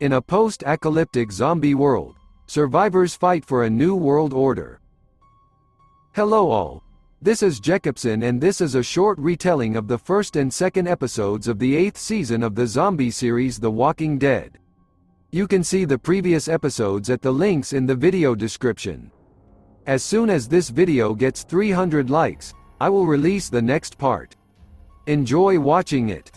In a post-acalyptic zombie world, survivors fight for a new world order. Hello all. This is Jacobson and this is a short retelling of the first and second episodes of the 8th season of the zombie series The Walking Dead. You can see the previous episodes at the links in the video description. As soon as this video gets 300 likes, I will release the next part. Enjoy watching it.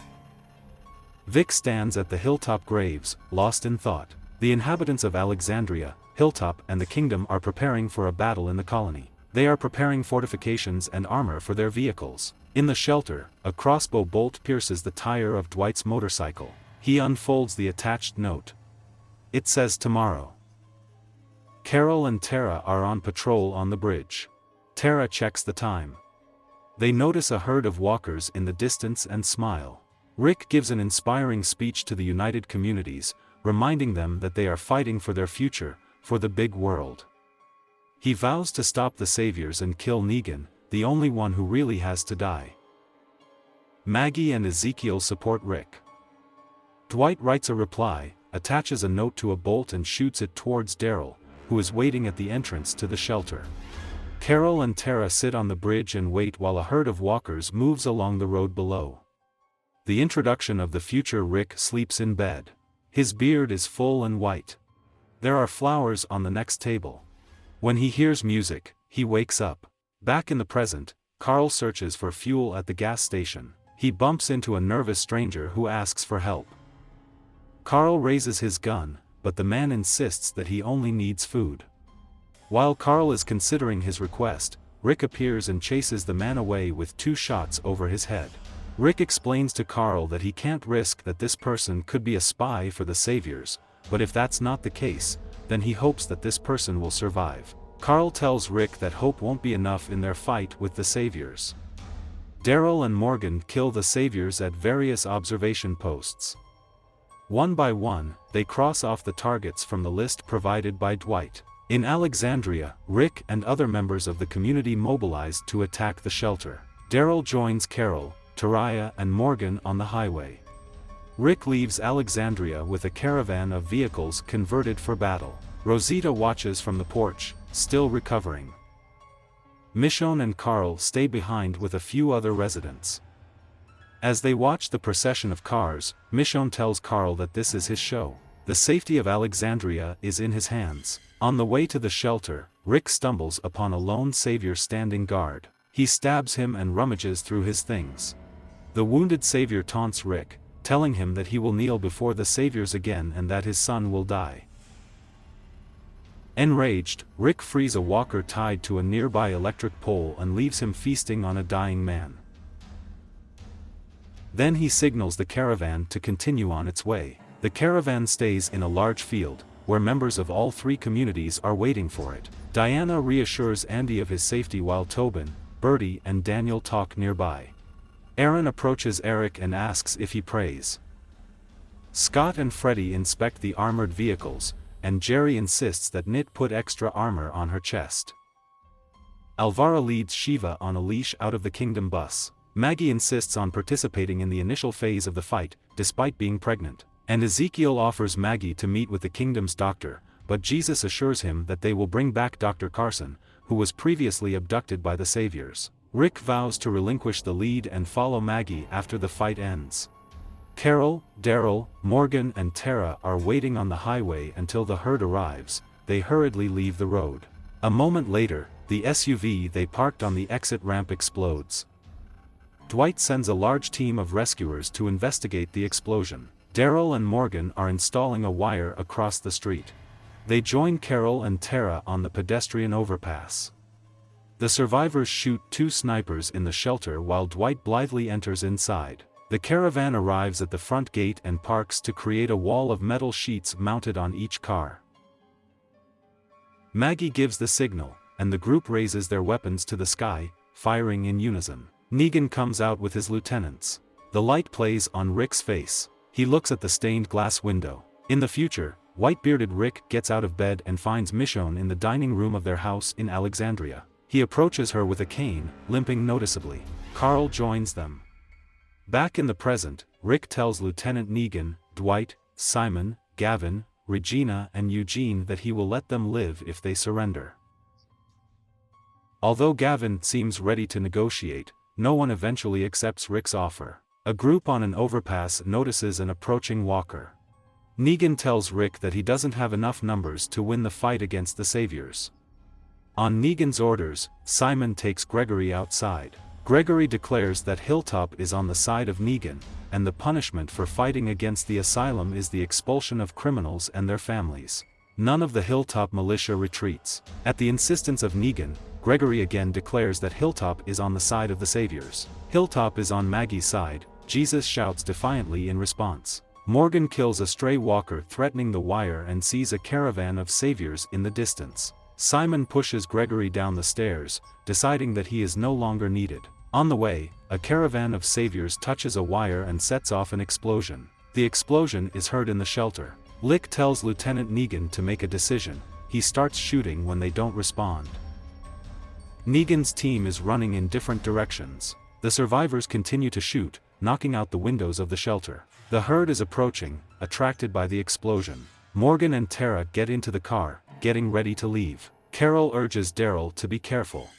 Vic stands at the hilltop graves, lost in thought. The inhabitants of Alexandria, Hilltop, and the Kingdom are preparing for a battle in the colony. They are preparing fortifications and armor for their vehicles. In the shelter, a crossbow bolt pierces the tire of Dwight's motorcycle. He unfolds the attached note. It says tomorrow. Carol and Tara are on patrol on the bridge. Tara checks the time. They notice a herd of walkers in the distance and smile. Rick gives an inspiring speech to the united communities, reminding them that they are fighting for their future, for the big world. He vows to stop the saviors and kill Negan, the only one who really has to die. Maggie and Ezekiel support Rick. Dwight writes a reply, attaches a note to a bolt and shoots it towards Daryl, who is waiting at the entrance to the shelter. Carol and Tara sit on the bridge and wait while a herd of walkers moves along the road below. The introduction of the future Rick sleeps in bed. His beard is full and white. There are flowers on the next table. When he hears music, he wakes up. Back in the present, Carl searches for fuel at the gas station. He bumps into a nervous stranger who asks for help. Carl raises his gun, but the man insists that he only needs food. While Carl is considering his request, Rick appears and chases the man away with 2 shots over his head. Rick explains to Carl that he can't risk that this person could be a spy for the saviors, but if that's not the case, then he hopes that this person will survive. Carl tells Rick that hope won't be enough in their fight with the saviors. Daryl and Morgan kill the saviors at various observation posts. One by one, they cross off the targets from the list provided by Dwight. In Alexandria, Rick and other members of the community mobilize to attack the shelter. Daryl joins Carol, Taraya and Morgan on the highway. Rick leaves Alexandria with a caravan of vehicles converted for battle. Rosita watches from the porch, still recovering. Michonne and Carl stay behind with a few other residents. As they watch the procession of cars, Michonne tells Carl that this is his show. The safety of Alexandria is in his hands. On the way to the shelter, Rick stumbles upon a lone savior standing guard. He stabs him and rummages through his things. The wounded savior taunts Rick, telling him that he will kneel before the saviors again and that his son will die. Enraged, Rick frees a walker tied to a nearby electric pole and leaves him feasting on a dying man. Then he signals the caravan to continue on its way. The caravan stays in a large field, where members of all 3 communities are waiting for it. Diana reassures Andy of his safety while Tobin, Bertie and Daniel talk nearby. Aaron approaches Eric and asks if he prays. Scott and Freddie inspect the armored vehicles, and Jerry insists that Nit put extra armor on her chest. Alvara leads Shiva on a leash out of the Kingdom bus. Maggie insists on participating in the initial phase of the fight, despite being pregnant. And Ezekiel offers Maggie to meet with the Kingdom's doctor, but Jesus assures him that they will bring back Dr. Carson, who was previously abducted by the saviors. Rick vows to relinquish the lead and follow Maggie after the fight ends. Carol, Daryl, Morgan and Tara are waiting on the highway until the herd arrives. They hurriedly leave the road. A moment later, the SUV they parked on the exit ramp explodes. Dwight sends a large team of rescuers to investigate the explosion. Daryl and Morgan are installing a wire across the street. They join Carol and Tara on the pedestrian overpass. The survivors shoot 2 snipers in the shelter while Dwight blithely enters inside. The caravan arrives at the front gate and parks to create a wall of metal sheets mounted on each car. Maggie gives the signal, and the group raises their weapons to the sky, firing in unison. Negan comes out with his lieutenants. The light plays on Rick's face. He looks at the stained glass window. In the future, white-bearded Rick gets out of bed and finds Michonne in the dining room of their house in Alexandria. He approaches her with a cane, limping noticeably. Carl joins them. Back in the present, Rick tells Lieutenant Negan, Dwight, Simon, Gavin, Regina and Eugene that he will let them live if they surrender. Although Gavin seems ready to negotiate, no one eventually accepts Rick's offer. A group on an overpass notices an approaching walker. Negan tells Rick that he doesn't have enough numbers to win the fight against the Saviors. On Negan's orders, Simon takes Gregory outside. Gregory declares that Hilltop is on the side of Negan, and the punishment for fighting against the asylum is the expulsion of criminals and their families. None of the Hilltop militia retreats. At the insistence of Negan, Gregory again declares that Hilltop is on the side of the Saviors. Hilltop is on Maggie's side. Jesus shouts defiantly in response. Morgan kills a stray walker threatening the wire and sees a caravan of Saviors in the distance. Simon pushes Gregory down the stairs, deciding that he is no longer needed. On the way, a caravan of Saviors touches a wire and sets off an explosion. The explosion is heard in the shelter. Lick tells Lieutenant Negan to make a decision. He starts shooting when they don't respond. Negan's team is running in different directions. The survivors continue to shoot, knocking out the windows of the shelter. The herd is approaching, attracted by the explosion. Morgan and Tara get into the car, getting ready to leave. Carol urges Daryl to be careful.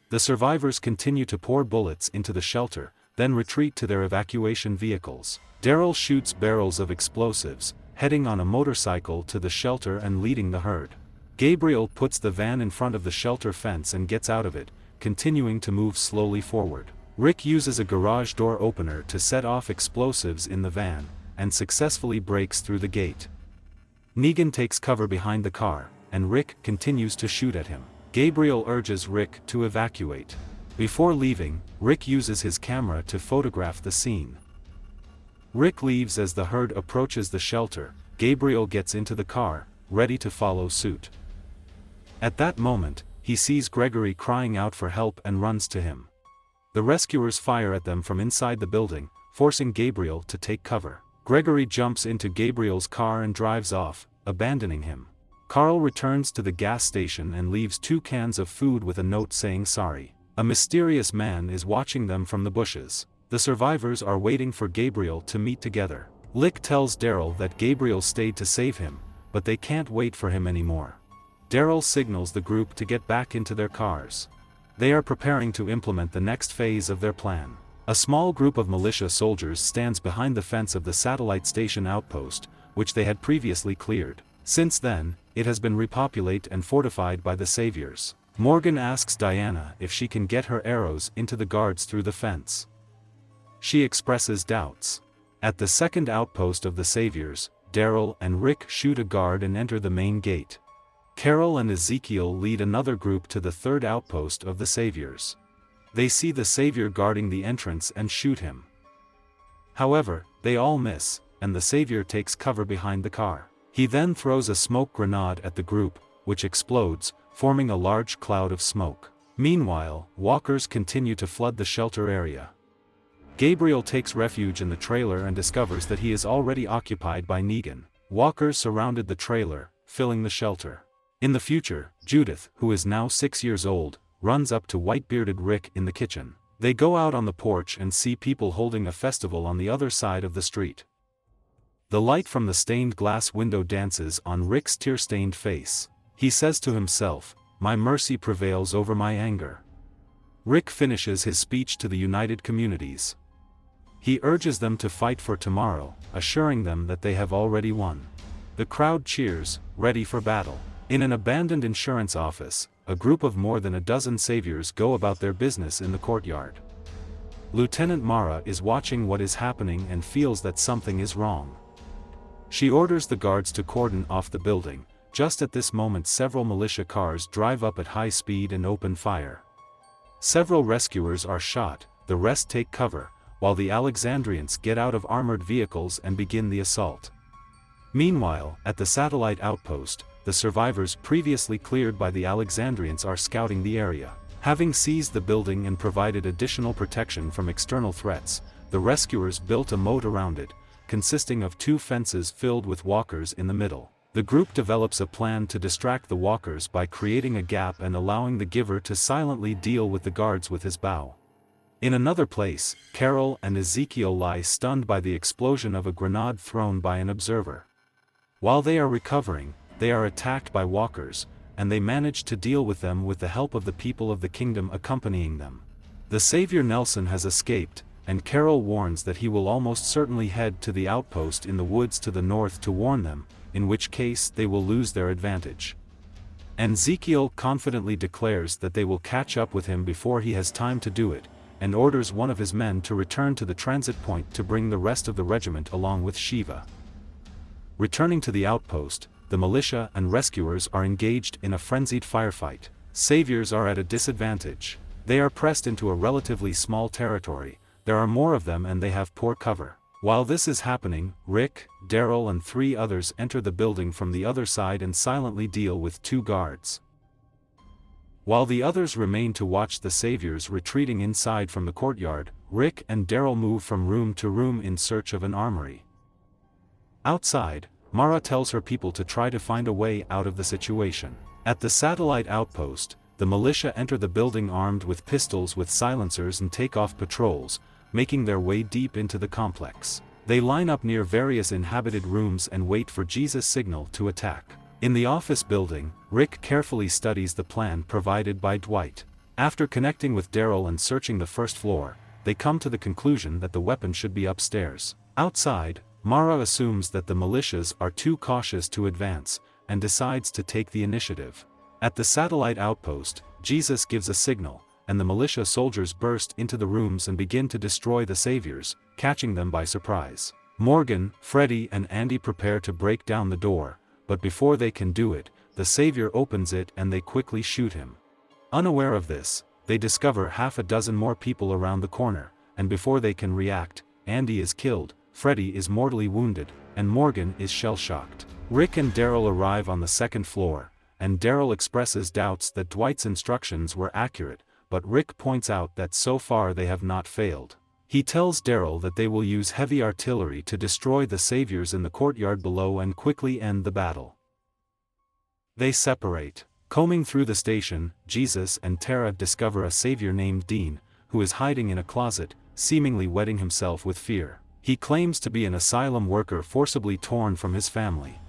The survivors continue to pour bullets into the shelter, then retreat to their evacuation vehicles. Daryl shoots barrels of explosives, heading on a motorcycle to the shelter and leading the herd. Gabriel puts the van in front of the shelter fence and gets out of it, continuing to move slowly forward. Rick uses a garage door opener to set off explosives in the van, and successfully breaks through the gate. Negan takes cover behind the car, and Rick continues to shoot at him. Gabriel urges Rick to evacuate. Before leaving, Rick uses his camera to photograph the scene. Rick leaves as the herd approaches the shelter. Gabriel gets into the car, ready to follow suit. At that moment, he sees Gregory crying out for help and runs to him. The rescuers fire at them from inside the building, forcing Gabriel to take cover. Gregory jumps into Gabriel's car and drives off, abandoning him. Carl returns to the gas station and leaves 2 cans of food with a note saying sorry. A mysterious man is watching them from the bushes. The survivors are waiting for Gabriel to meet together. Lick tells Daryl that Gabriel stayed to save him, but they can't wait for him anymore. Daryl signals the group to get back into their cars. They are preparing to implement the next phase of their plan. A small group of militia soldiers stands behind the fence of the satellite station outpost, which they had previously cleared. Since then, it has been repopulated and fortified by the Saviors. Morgan asks Diana if she can get her arrows into the guards through the fence. She expresses doubts. At the second outpost of the Saviors, Daryl and Rick shoot a guard and enter the main gate. Carol and Ezekiel lead another group to the third outpost of the Saviors. They see the Savior guarding the entrance and shoot him. However, they all miss, and the Savior takes cover behind the car. He then throws a smoke grenade at the group, which explodes, forming a large cloud of smoke. Meanwhile, walkers continue to flood the shelter area. Gabriel takes refuge in the trailer and discovers that he is already occupied by Negan. Walkers surrounded the trailer, filling the shelter. In the future, Judith, who is now 6 years old, runs up to white-bearded Rick in the kitchen. They go out on the porch and see people holding a festival on the other side of the street. The light from the stained glass window dances on Rick's tear-stained face. He says to himself, "My mercy prevails over my anger." Rick finishes his speech to the United Communities. He urges them to fight for tomorrow, assuring them that they have already won. The crowd cheers, ready for battle. In an abandoned insurance office, a group of more than a dozen Saviors go about their business in the courtyard. Lieutenant Mara is watching what is happening and feels that something is wrong. She orders the guards to cordon off the building. Just at this moment, several militia cars drive up at high speed and open fire. Several rescuers are shot, the rest take cover, while the Alexandrians get out of armored vehicles and begin the assault. Meanwhile, at the satellite outpost, the survivors previously cleared by the Alexandrians are scouting the area. Having seized the building and provided additional protection from external threats, the rescuers built a moat around it, consisting of 2 fences filled with walkers in the middle. The group develops a plan to distract the walkers by creating a gap and allowing the giver to silently deal with the guards with his bow. In another place, Carol and Ezekiel lie stunned by the explosion of a grenade thrown by an observer. While they are recovering, they are attacked by walkers, and they manage to deal with them with the help of the people of the kingdom accompanying them. The savior Nelson has escaped, and Carol warns that he will almost certainly head to the outpost in the woods to the north to warn them, in which case they will lose their advantage. And Ezekiel confidently declares that they will catch up with him before he has time to do it, and orders one of his men to return to the transit point to bring the rest of the regiment along with Shiva. Returning to the outpost, the militia and rescuers are engaged in a frenzied firefight. Saviors are at a disadvantage. They are pressed into a relatively small territory, there are more of them and they have poor cover. While this is happening, Rick, Daryl and 3 others enter the building from the other side and silently deal with 2 guards. While the others remain to watch the saviors retreating inside from the courtyard, Rick and Daryl move from room to room in search of an armory. Outside, Mara tells her people to try to find a way out of the situation. At the satellite outpost, the militia enter the building armed with pistols with silencers and take off patrols, making their way deep into the complex. They line up near various inhabited rooms and wait for Jesus' signal to attack. In the office building, Rick carefully studies the plan provided by Dwight. After connecting with Daryl and searching the first floor, they come to the conclusion that the weapon should be upstairs. Outside, Mara assumes that the militias are too cautious to advance, and decides to take the initiative. At the satellite outpost, Jesus gives a signal, and the militia soldiers burst into the rooms and begin to destroy the saviors, catching them by surprise. Morgan, Freddy and Andy prepare to break down the door, but before they can do it, the savior opens it and they quickly shoot him. Unaware of this, they discover half a dozen more people around the corner, and before they can react, Andy is killed, Freddy is mortally wounded, and Morgan is shell-shocked. Rick and Daryl arrive on the second floor, and Daryl expresses doubts that Dwight's instructions were accurate, but Rick points out that so far they have not failed. He tells Daryl that they will use heavy artillery to destroy the saviors in the courtyard below and quickly end the battle. They separate. Combing through the station, Jesus and Tara discover a savior named Dean, who is hiding in a closet, seemingly wetting himself with fear. He claims to be an asylum worker forcibly torn from his family.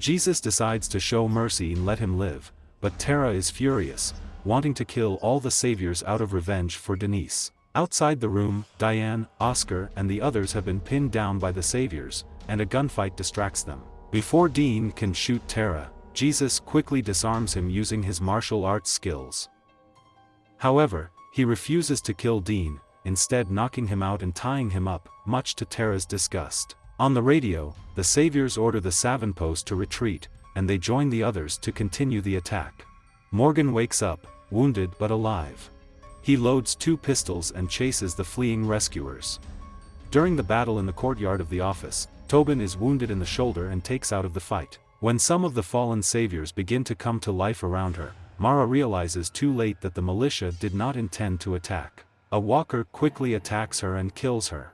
Jesus decides to show mercy and let him live, but Tara is furious, wanting to kill all the saviors out of revenge for Denise. Outside the room, Diane, Oscar and the others have been pinned down by the saviors, and a gunfight distracts them. Before Dean can shoot Tara, Jesus quickly disarms him using his martial arts skills. However, he refuses to kill Dean, instead knocking him out and tying him up, much to Tara's disgust. On the radio, the saviors order the Savin post to retreat, and they join the others to continue the attack. Morgan wakes up, wounded but alive. He loads 2 pistols and chases the fleeing rescuers. During the battle in the courtyard of the office, Tobin is wounded in the shoulder and takes out of the fight. When some of the fallen saviors begin to come to life around her, Mara realizes too late that the militia did not intend to attack. A walker quickly attacks her and kills her.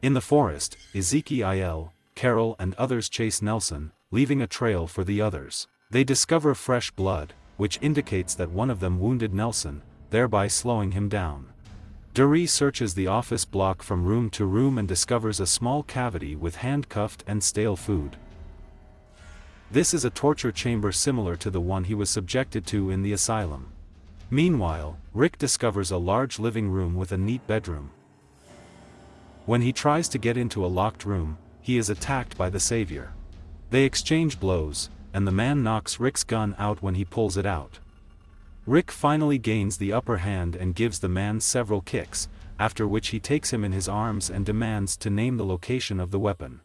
In the forest, Ezekiel, Carol and others chase Nelson, leaving a trail for the others. They discover fresh blood, which indicates that one of them wounded Nelson, thereby slowing him down. Dury searches the office block from room to room and discovers a small cavity with handcuffed and stale food. This is a torture chamber similar to the one he was subjected to in the asylum. Meanwhile, Rick discovers a large living room with a neat bedroom. When he tries to get into a locked room, he is attacked by the savior. They exchange blows, and the man knocks Rick's gun out when he pulls it out. Rick finally gains the upper hand and gives the man several kicks, after which he takes him in his arms and demands to name the location of the weapon.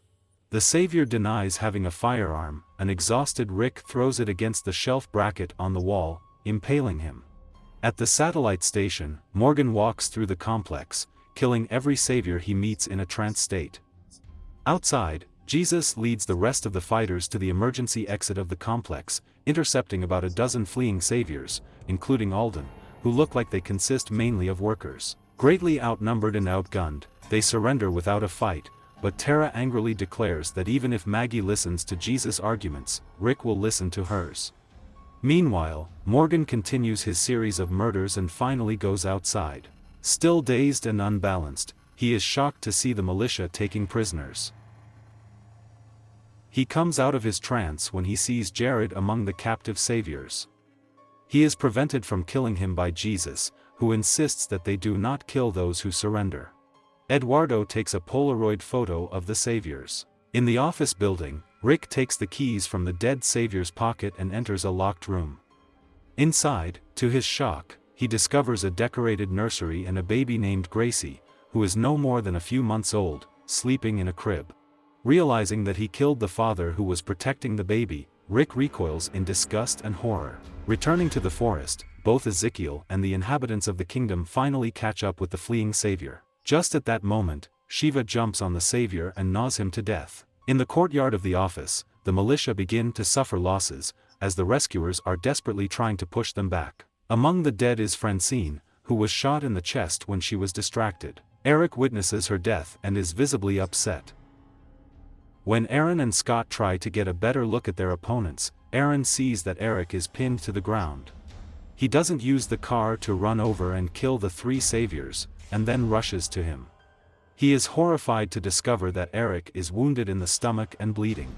The savior denies having a firearm. An exhausted Rick throws it against the shelf bracket on the wall, impaling him. At the satellite station, Morgan walks through the complex, killing every savior he meets in a trance state. Outside, Jesus leads the rest of the fighters to the emergency exit of the complex, intercepting about a dozen fleeing saviors, including Alden, who look like they consist mainly of workers. Greatly outnumbered and outgunned, they surrender without a fight, but Tara angrily declares that even if Maggie listens to Jesus' arguments, Rick will listen to hers. Meanwhile, Morgan continues his series of murders and finally goes outside. Still dazed and unbalanced, he is shocked to see the militia taking prisoners. He comes out of his trance when he sees Jared among the captive saviors. He is prevented from killing him by Jesus, who insists that they do not kill those who surrender. Eduardo takes a Polaroid photo of the saviors. In the office building, Rick takes the keys from the dead savior's pocket and enters a locked room. Inside, to his shock, he discovers a decorated nursery and a baby named Gracie, who is no more than a few months old, sleeping in a crib. Realizing that he killed the father who was protecting the baby, Rick recoils in disgust and horror. Returning to the forest, both Ezekiel and the inhabitants of the kingdom finally catch up with the fleeing savior. Just at that moment, Shiva jumps on the savior and gnaws him to death. In the courtyard of the office, the militia begin to suffer losses, as the rescuers are desperately trying to push them back. Among the dead is Francine, who was shot in the chest when she was distracted. Eric witnesses her death and is visibly upset. When Aaron and Scott try to get a better look at their opponents, Aaron sees that Eric is pinned to the ground. He doesn't use the car to run over and kill the three saviors, and then rushes to him. He is horrified to discover that Eric is wounded in the stomach and bleeding.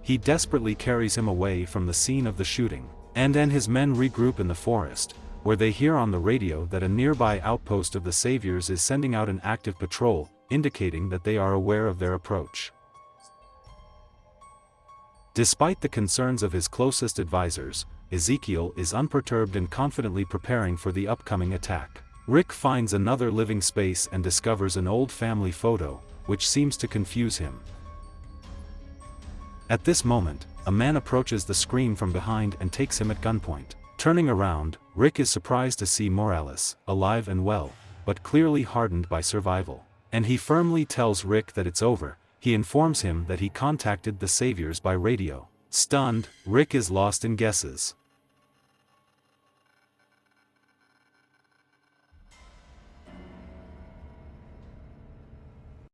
He desperately carries him away from the scene of the shooting, and then his men regroup in the forest, where they hear on the radio that a nearby outpost of the saviors is sending out an active patrol, indicating that they are aware of their approach. Despite the concerns of his closest advisors, Ezekiel is unperturbed and confidently preparing for the upcoming attack. Rick finds another living space and discovers an old family photo, which seems to confuse him. At this moment, a man approaches the screen from behind and takes him at gunpoint. Turning around, Rick is surprised to see Morales, alive and well, but clearly hardened by survival. And he firmly tells Rick that it's over. He informs him that he contacted the saviors by radio. Stunned, Rick is lost in guesses.